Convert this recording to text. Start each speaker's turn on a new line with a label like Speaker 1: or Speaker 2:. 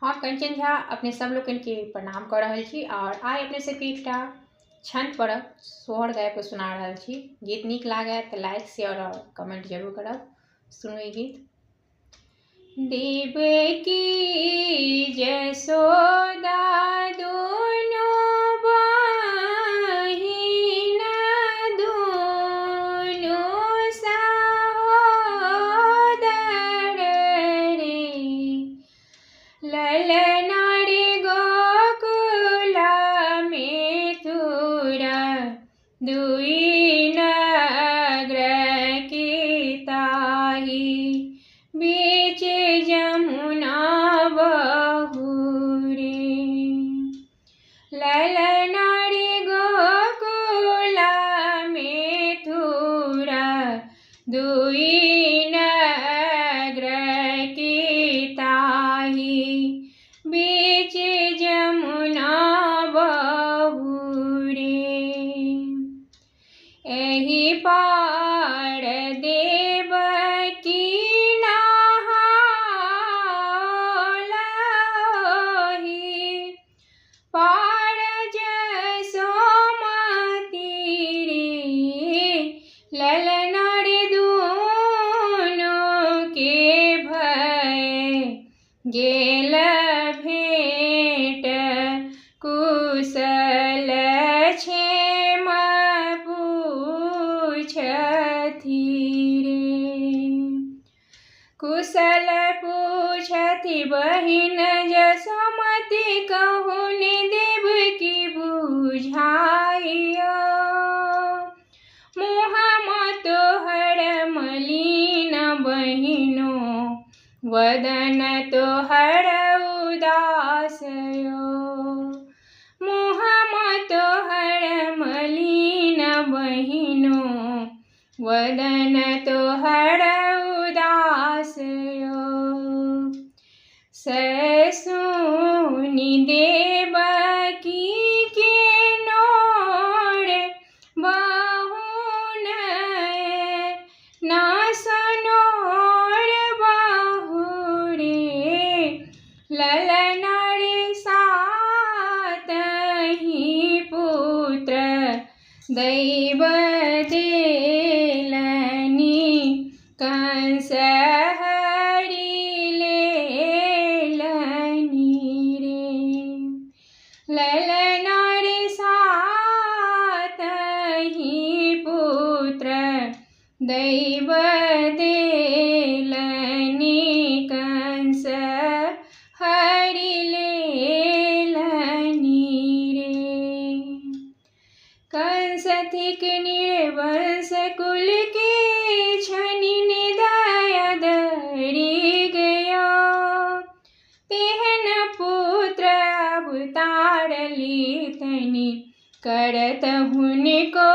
Speaker 1: हम कंचन झा अपने सब लोगन के प्रणाम कर रहल छी और आइ अपने सबके एकटा छंद पर सोहर गाय के सुना रहल छी। गीत नीक लागे तो लाइक शेयर और कमेंट जरूर करब। सुनू ई गीत। देवकी जसोदा दोनों बहिन दोनों सहोदर रे, ललना रे गोकुला मिथुरा दुई नगर की ताही, बीच जमुना बहुरे। ललना रे गोकुला मिथुरा दुई नगर की ताही, बीच जमुना बहुरे। एही पार देवकी नहाओलहि, पार जसोमती रे, ललना रे दोनों के भय गेल भेंट, कुशल क्षेम पूछथि रे। कुशल पूछथि बहिन जसोमती, कहुनि देवकी बुझाइयो। मुँह तोहर मलिन बहिनो, वदन तोहर उदास यो। मुँह तोहर मलिन बहिनो, वदन तोहर उदास यो। ससुनि देवकी के नोर बहुन ना सनोर बहुरे, ललना रे सातहि पुत्र दैव देलनि, कंस हरि लेलनि रे। ललना रे सातहि पुत्र दैव देलनि, कंस हरि लेलनि रे। कंस थिक निर्वंश कुल के छनि, निदया धरि गयो। तेहन पुत्र अवतार लीथनि, करत हुनको